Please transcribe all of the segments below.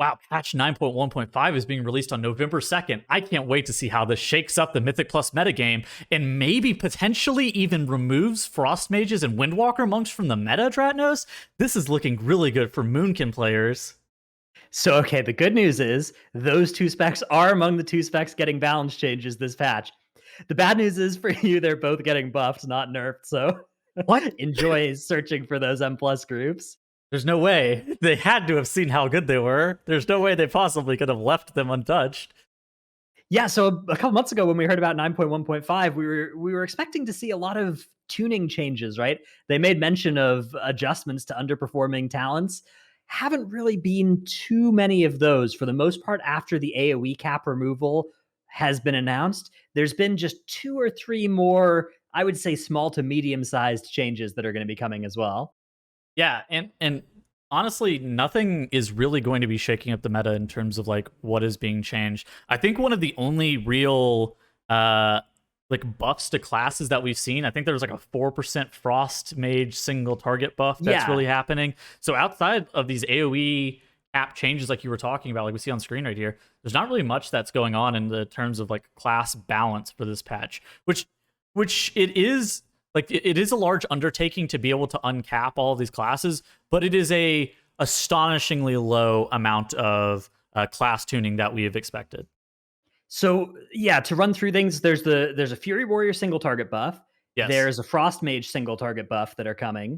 Wow, patch 9.1.5 is being released on November 2nd. I can't wait to see how this shakes up the Mythic Plus metagame and maybe potentially even removes Frost Mages and Windwalker Monks from the meta, Dratnos. This is looking really good for Moonkin players. So, okay, the good news is those two specs are among the two specs getting balance changes this patch. The bad news is for you, they're both getting buffed, not nerfed. So, What? enjoy searching for those M plus groups. There's no way. They had to have seen how good they were. There's no way they possibly could have left them untouched. Yeah, so a couple months ago when we heard about 9.1.5, we were expecting to see a lot of tuning changes, right? They made mention of adjustments to underperforming talents. Haven't really been too many of those. For the most part, after the AoE cap removal has been announced, there's been just 2 or 3 more, I would say, small to medium-sized changes that are going to be coming as well. Yeah, and honestly, nothing is really going to be shaking up the meta in terms of like what is being changed. I think one of the only real like buffs to classes that we've seen, I think there was like a 4% Frost Mage single target buff that's really happening. So outside of these AoE app changes like you were talking about, like we see on screen right here, there's not really much that's going on in the terms of like class balance for this patch, which it is. Like, it is a large undertaking to be able to uncap all of these classes, but it is a astonishingly low amount of class tuning that we have expected. So, yeah, to run through things, there's a Fury Warrior single target buff. Yes. There's a Frost Mage single target buff that are coming.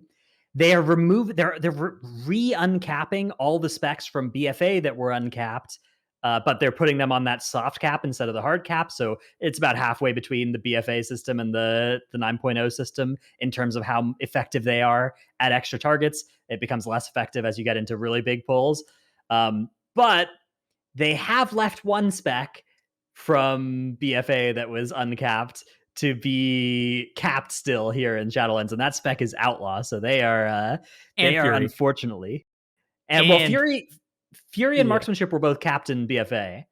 They're re-uncapping all the specs from BFA that were uncapped, but they're putting them on that soft cap instead of the hard cap. So it's about halfway between the BFA system and the 9.0 system in terms of how effective they are at extra targets. It becomes less effective as you get into really big pulls. But they have left one spec from BFA that was uncapped to be capped still here in Shadowlands, and that spec is Outlaw. So they are unfortunately, and well, Fury and Marksmanship were both capped in BFA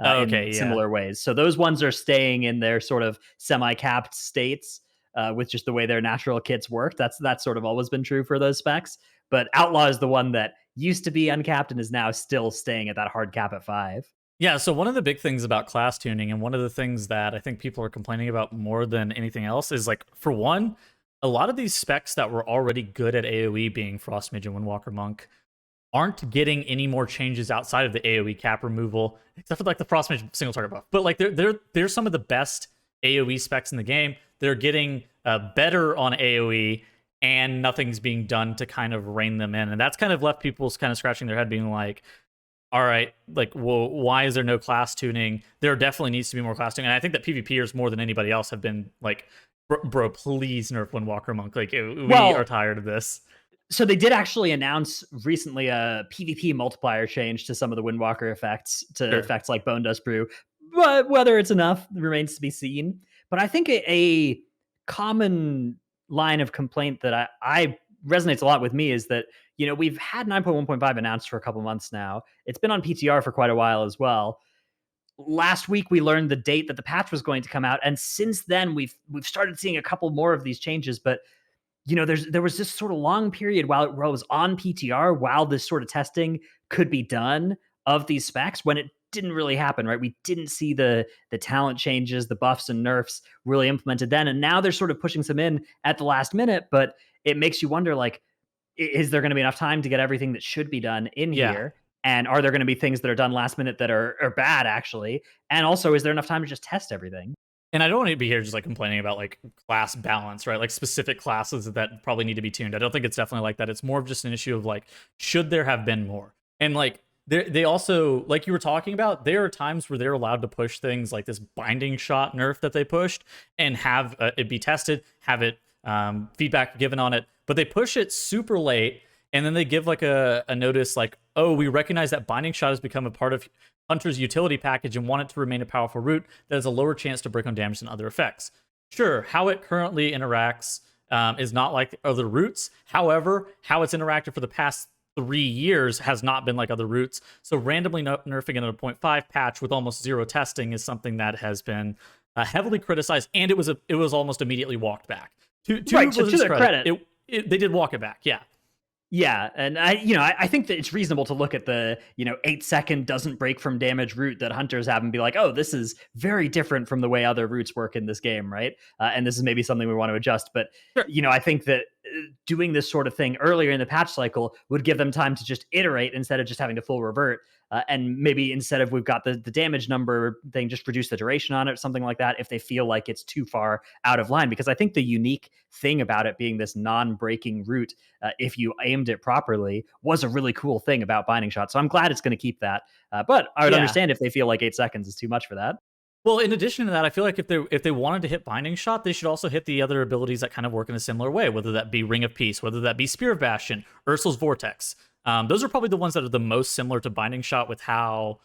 in similar ways. So those ones are staying in their sort of semi-capped states with just the way their natural kits work. That's sort of always been true for those specs. But Outlaw is the one that used to be uncapped and is now still staying at that hard cap at 5. Yeah, so one of the big things about class tuning, and one of the things that I think people are complaining about more than anything else, is like, for one, a lot of these specs that were already good at AoE, being Frost Mage and Windwalker Monk, aren't getting any more changes outside of the AoE cap removal, except for like the Frost Mage single target buff. But like they're some of the best AoE specs in the game. They're getting better on AoE, and nothing's being done to kind of rein them in. And that's kind of left people kind of scratching their head, being like, all right, like, well, why is there no class tuning? There definitely needs to be more class tuning. And I think that PvPers more than anybody else have been like, bro, please nerf Windwalker Monk. Like, we are tired of this. So they did actually announce recently a PvP multiplier change to some of the Windwalker effects to effects like Bone Dust Brew. But whether it's enough remains to be seen. But I think a common line of complaint that I resonates a lot with me is that, you know, we've had 9.1.5 announced for a couple months now. It's been on PTR for quite a while as well. Last week we learned the date that the patch was going to come out, and since then we've started seeing a couple more of these changes. But you know, there was this sort of long period while it was on PTR, while this sort of testing could be done of these specs, when it didn't really happen, right? We didn't see the talent changes, the buffs and nerfs really implemented then, and now they're sort of pushing some in at the last minute. But it makes you wonder, like, is there going to be enough time to get everything that should be done in here? And are there going to be things that are done last minute that are bad, actually? And also, is there enough time to just test everything? And I don't want to be here just like complaining about like class balance, right? Like specific classes that probably need to be tuned. I don't think it's definitely like that. It's more of just an issue of like, should there have been more? And like, they also, like you were talking about, there are times where they're allowed to push things like this binding shot nerf that they pushed and have it be tested, have it feedback given on it, but they push it super late, and then they give like a notice like, oh, we recognize that binding shot has become a part of Hunter's utility package and want it to remain a powerful root that has a lower chance to break on damage than other effects. Sure, how it currently interacts is not like other roots. However, how it's interacted for the past 3 years has not been like other roots. So randomly nerfing it at a 0.5 patch with almost zero testing is something that has been heavily criticized, and it was almost immediately walked back. To their credit, they did walk it back, yeah. Yeah, and I think that it's reasonable to look at the 8-second doesn't break from damage route that hunters have and be like, oh, this is very different from the way other routes work in this game, right? And this is maybe something we want to adjust. But Sure. I think that doing this sort of thing earlier in the patch cycle would give them time to just iterate instead of just having to full revert. And maybe instead of we've got the damage number thing, just reduce the duration on it, or something like that, if they feel like it's too far out of line. Because I think the unique thing about it being this non-breaking route, if you aimed it properly, was a really cool thing about Binding Shot. So I'm glad it's going to keep that. But I would Yeah. understand if they feel like 8 seconds is too much for that. Well, in addition to that, I feel like if they wanted to hit Binding Shot, they should also hit the other abilities that kind of work in a similar way, whether that be Ring of Peace, whether that be Spear of Bastion, Ursul's Vortex. Those are probably the ones that are the most similar to Binding Shot with how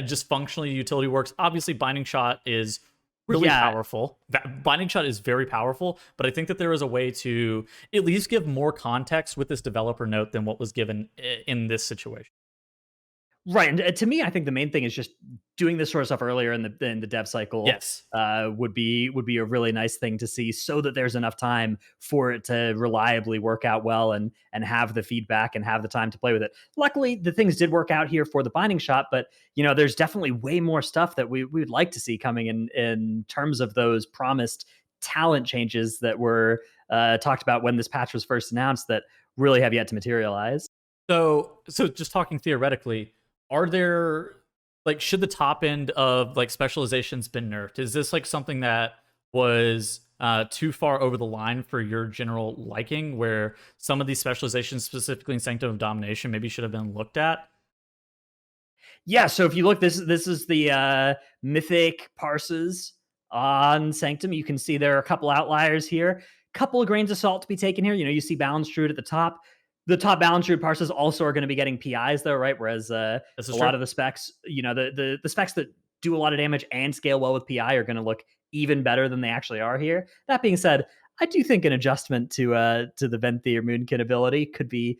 just functionally utility works. Obviously, Binding Shot is really Yeah, powerful. Binding Shot is very powerful, but I think that there is a way to at least give more context with this developer note than what was given in this situation. right, and to me, I think the main thing is just doing this sort of stuff earlier in the dev cycle Yes. would be a really nice thing to see, so that there's enough time for it to reliably work out well and have the feedback and have the time to play with it. Luckily, the things did work out here for the Binding Shot, but there's definitely way more stuff that we would like to see coming in terms of those promised talent changes that were talked about when this patch was first announced that really have yet to materialize. So just talking theoretically, are there like should the top end of like specializations been nerfed? Is this like something that was too far over the line for your general liking, where some of these specializations, specifically in Sanctum of Domination, maybe should have been looked at? Yeah, so if you look, this is the mythic parses on Sanctum. You can see there are a couple outliers here. Couple of grains of salt to be taken here. You see Balance Druid at the top. The top Balance Druid parses also are going to be getting PIs though, right? Whereas This a is true. lot of the specs, the specs that do a lot of damage and scale well with PI are going to look even better than they actually are here. That being said, I do think an adjustment to the Venthyr Moonkin ability could be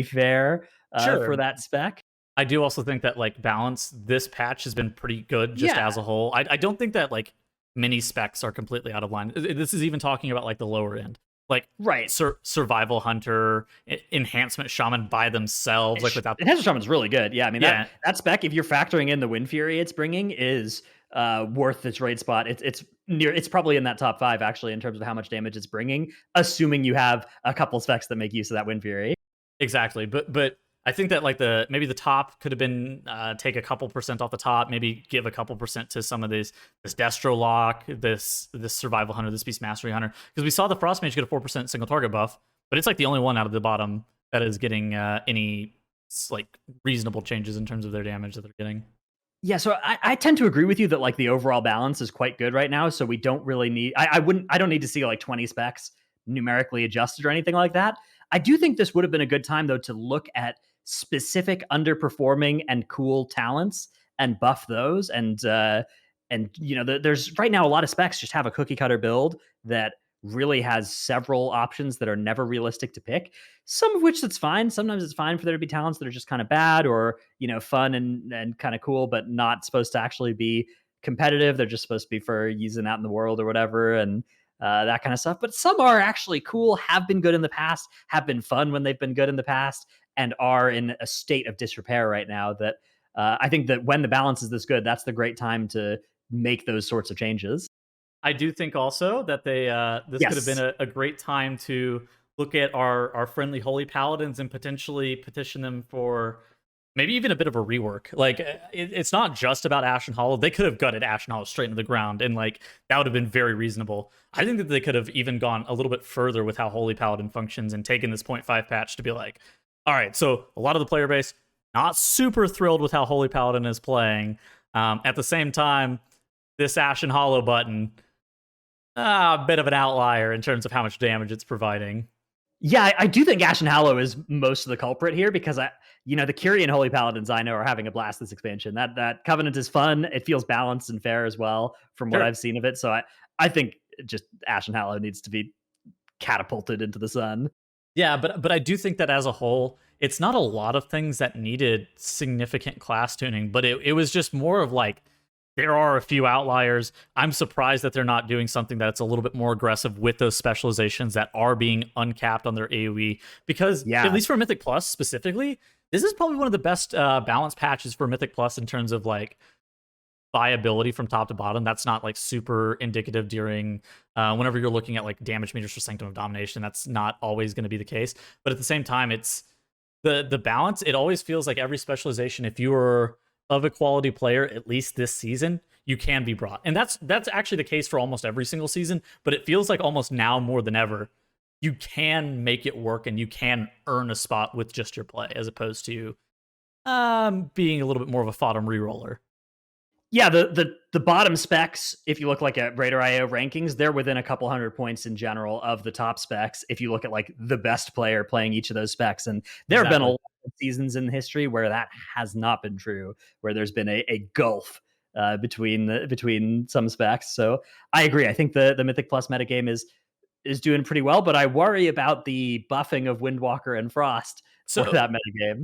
fair for Sure. that spec. I do also think that like balance this patch has been pretty good just Yeah, as a whole. I don't think that like many specs are completely out of line. This is even talking about like the lower end, like right. survival hunter, enhancement shaman by themselves, like without. Enhancement Shaman's really good. Yeah, I mean Yeah, that spec, if you're factoring in the Wind Fury it's bringing, is worth its raid spot. It's probably in that top 5 actually in terms of how much damage it's bringing, assuming you have a couple specs that make use of that Wind Fury. exactly. But I think that like the maybe the top could have been take a couple percent off the top, maybe give a couple percent to some of this Destro lock, this survival hunter, this beast mastery hunter, because we saw the frost mage get a 4% single target buff, but it's like the only one out of the bottom that is getting any like reasonable changes in terms of their damage that they're getting. Yeah, so I tend to agree with you that like the overall balance is quite good right now. So we don't really need. I don't need to see like 20 specs numerically adjusted or anything like that. I do think this would have been a good time though to look at specific underperforming and cool talents and buff those. And there's right now a lot of specs just have a cookie cutter build that really has several options that are never realistic to pick. Some of which that's fine. Sometimes it's fine for there to be talents that are just kind of bad or fun and kind of cool, but not supposed to actually be competitive. They're just supposed to be for using out in the world or whatever, and that kind of stuff. But some are actually cool, have been good in the past, have been fun when they've been good in the past, and are in a state of disrepair right now. That I think that when the balance is this good, that's the great time to make those sorts of changes. I do think also that they this could have been Yes. a great time to look at our friendly holy paladins and potentially petition them for maybe even a bit of a rework. Like it's not just about Ashen Hollow. They could have gutted Ashen Hollow straight into the ground, and like that would have been very reasonable. I think that they could have even gone a little bit further with how Holy Paladin functions and taken this point 0.5 patch to be like, all right, so a lot of the player base not super thrilled with how Holy Paladin is playing. At the same time, this Ashen Hollow button, a bit of an outlier in terms of how much damage it's providing. Yeah, I do think Ashen Hallow is most of the culprit here because the Kyrian Holy Paladins I know are having a blast this expansion. That Covenant is fun. It feels balanced and fair as well from what Sure. I've seen of it. So I think just Ashen Hallow needs to be catapulted into the sun. Yeah, but I do think that as a whole, it's not a lot of things that needed significant class tuning, but it was just more of like there are a few outliers. I'm surprised that they're not doing something that's a little bit more aggressive with those specializations that are being uncapped on their AoE. Because at Yeah. least for Mythic Plus specifically, this is probably one of the best balance patches for Mythic Plus in terms of like viability from top to bottom. That's not like super indicative during whenever you're looking at like damage meters for Sanctum of Domination. That's not always going to be the case. But at the same time, it's the balance. It always feels like every specialization, if you are of a quality player, at least this season, you can be brought. And that's actually the case for almost every single season. But it feels like almost now more than ever, you can make it work and you can earn a spot with just your play, as opposed to being a little bit more of a fodder reroller. Yeah, the bottom specs, if you look like at Raider IO rankings, they're within a couple hundred points in general of the top specs. If you look at like the best player playing each of those specs, and there have been a lot of seasons in history where that has not been true, where there's been a gulf between some specs. So I agree. I think the Mythic Plus metagame is doing pretty well, but I worry about the buffing of Windwalker and Frost for that metagame.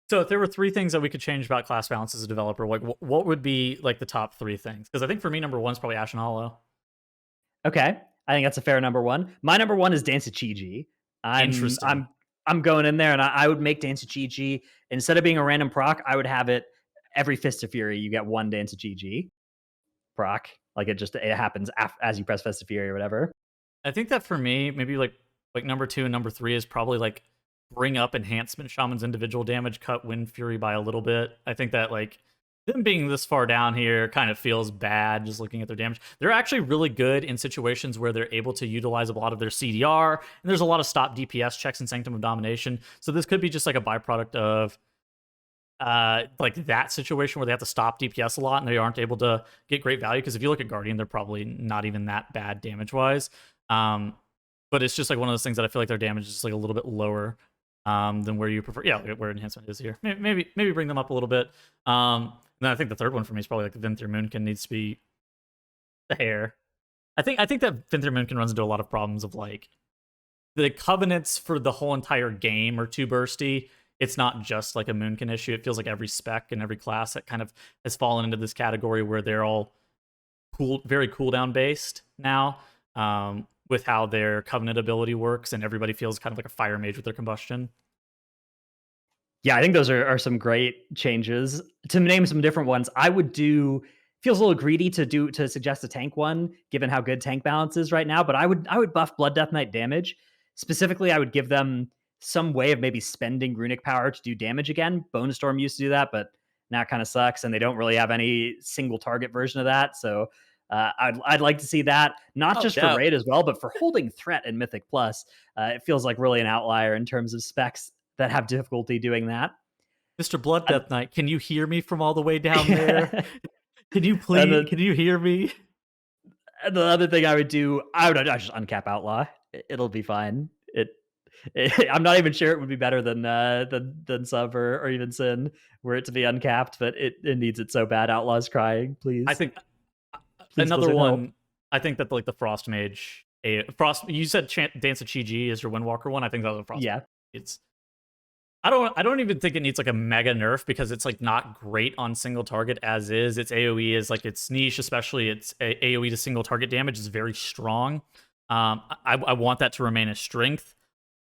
So if there were three things that we could change about class balance as a developer, like what would be like the top three things? Because I think for me, number one is probably Ashen Hollow. Okay, I think that's a fair number one. My number one is Dance of Chi-Ji. I'm going in there, and I would make Dance of Chi-Ji instead of being a random proc. I would have it every Fist of Fury. You get one Dance of Chi-Ji proc, like it happens as you press Fist of Fury or whatever. I think that for me, maybe like number two and number three is probably like bring up Enhancement Shaman's individual damage, cut Wind Fury by a little bit. I think that like them being this far down here kind of feels bad just looking at their damage. They're actually really good in situations where they're able to utilize a lot of their CDR, and there's a lot of stop DPS checks in Sanctum of Domination. So this could be just like a byproduct of like that situation where they have to stop DPS a lot and they aren't able to get great value. Because if you look at Guardian, they're probably not even that bad damage wise. But it's just like one of those things that I feel like their damage is just like a little bit lower than where you prefer. Yeah, where enhancement is here. Maybe bring them up a little bit. Then I think the third one for me is probably like the Vinther Moonkin needs to be the hair. I think that Vinther Moonkin runs into a lot of problems of like the covenants for the whole entire game are too bursty. It's not just like a Moonkin issue. It feels like every spec and every class that kind of has fallen into this category where they're all very cooldown based now. With how their covenant ability works, and everybody feels kind of like a fire mage with their combustion. Yeah, I think those are some great changes. To name some different ones, I would do. Feels a little greedy to suggest a tank one, given how good tank balance is right now. But I would buff Blood Death Knight damage. Specifically, I would give them some way of maybe spending runic power to do damage again. Bone Storm used to do that, but now it kind of sucks, and they don't really have any single target version of that. So I'd like to see that, not just for raid as well, but for holding threat in Mythic Plus. It feels like really an outlier in terms of specs that have difficulty doing that. Mr. Blood Death Knight, can you hear me from all the way down there? Can you please? Can you hear me? The other thing I would do, I would just uncap Outlaw. It'll be fine. I'm not even sure it would be better than Sub or even Sin were it to be uncapped, but it needs it so bad. Outlaw's crying, please. I think another one. Help. I think that like the Frost Mage, Frost. You said Dance of Chi-Ji is your Windwalker one. I think that's a Frost. Yeah, it's. I don't even think it needs like a mega nerf because it's like not great on single target as is. Its AoE is like its niche, especially its AoE to single target damage is very strong. I want that to remain a strength.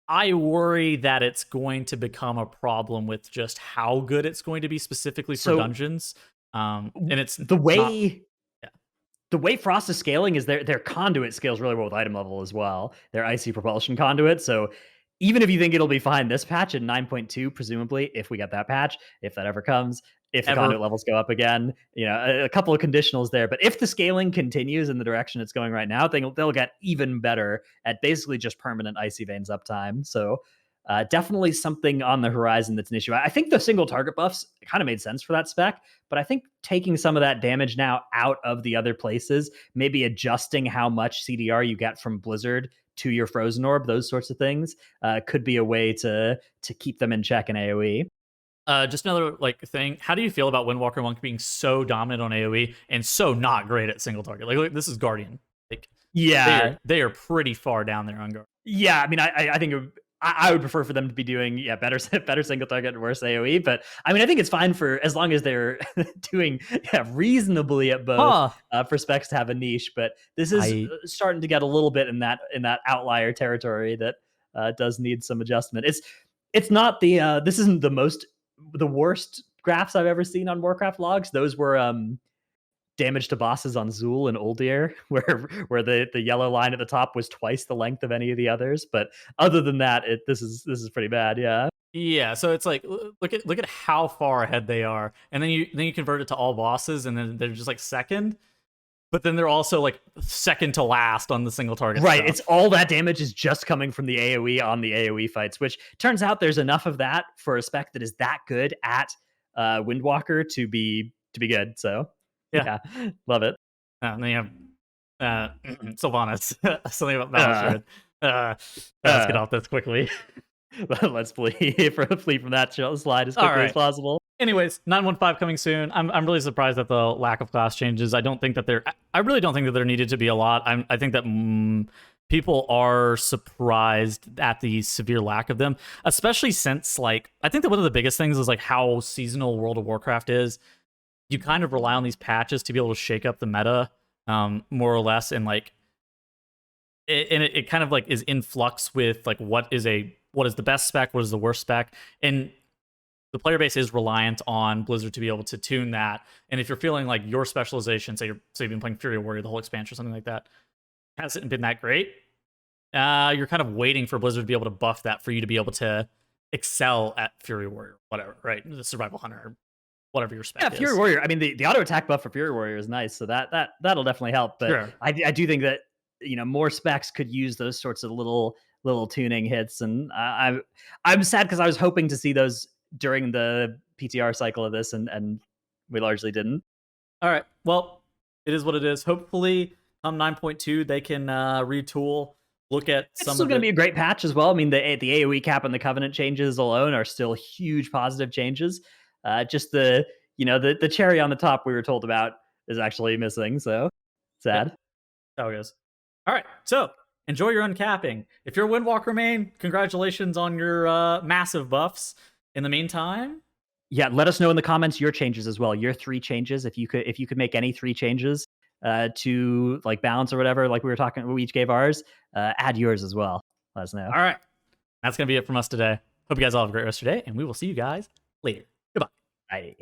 I worry that it's going to become a problem with just how good it's going to be specifically for dungeons. And it's the way. The way Frost is scaling is their conduit scales really well with item level as well. Their icy propulsion conduit. So even if you think it'll be fine, this patch at 9.2, presumably, if we get that patch, if that ever comes, if the conduit levels go up again, a couple of conditionals there. But if the scaling continues in the direction it's going right now, they'll get even better at basically just permanent Icy Veins uptime. So definitely something on the horizon that's an issue. I think the single target buffs kind of made sense for that spec, but I think taking some of that damage now out of the other places, maybe adjusting how much CDR you get from Blizzard to your Frozen Orb, those sorts of things, could be a way to keep them in check in AoE. Just another like thing. How do you feel about Windwalker Monk being so dominant on AoE and so not great at single target? Like this is Guardian. Like, yeah, they are pretty far down there on Guardian. Yeah, I mean, I think I would prefer for them to be doing better better single target and worse AoE. But I mean, I think it's fine for as long as they're doing reasonably at both Huh. for specs to have a niche. But this is I starting to get a little bit in that outlier territory that does need some adjustment. It's not the this isn't the worst graphs I've ever seen on Warcraft logs. Those were damage to bosses on Zool and Uldir, where the yellow line at the top was twice the length of any of the others. But other than that, this is pretty bad. Yeah. Yeah, so it's like look at how far ahead they are, and then you convert it to all bosses, and then they're just like second, but then they're also like second to last on the single target. Right. Stuff. It's all that damage is just coming from the AoE on the AoE fights, which turns out there's enough of that for a spec that is that good at Windwalker to be good. So Yeah, love it. and then you have Sylvanas. Something about Uh, Battle let's get uh, off this quickly. let's flee from that slide as All quickly as right. possible. Anyways, 915 coming soon. I'm really surprised at the lack of class changes. I don't think that I really don't think that there needed to be a lot. I think that people are surprised at the severe lack of them, especially since like I think that one of the biggest things is like how seasonal World of Warcraft is. You kind of rely on these patches to be able to shake up the meta, more or less, and like it kind of like is in flux with like what is the best spec, what is the worst spec, and the player base is reliant on Blizzard to be able to tune that. And if you're feeling like your specialization, say you've been playing Fury Warrior, the whole expansion or something like that, hasn't been that great, you're kind of waiting for Blizzard to be able to buff that for you to be able to excel at Fury Warrior, whatever, right? The Survival Hunter, whatever your spec is. Fury Warrior. I mean, the auto attack buff for Fury Warrior is nice, so that'll definitely help. But Sure. I do think that more specs could use those sorts of little tuning hits, and I'm sad because I was hoping to see those during the PTR cycle of this, and we largely didn't. All right. Well, it is what it is. Hopefully, come 9.2, they can retool, look at It's some still of going to it. be a great patch as well. I mean, the AoE cap and the Covenant changes alone are still huge positive changes. Just the cherry on the top we were told about is actually missing. So Yeah, sad. how it goes. All right. So enjoy your uncapping. If you're a Windwalker main, congratulations on your massive buffs. In the meantime, Yeah, let us know in the comments your changes as well. Your 3 changes. If you could make any 3 changes to like balance or whatever, like we were talking, we each gave ours. Add yours as well. Let us know. all right. That's going to be it from us today. Hope you guys all have a great rest of your day, and we will see you guys later. Goodbye. Bye.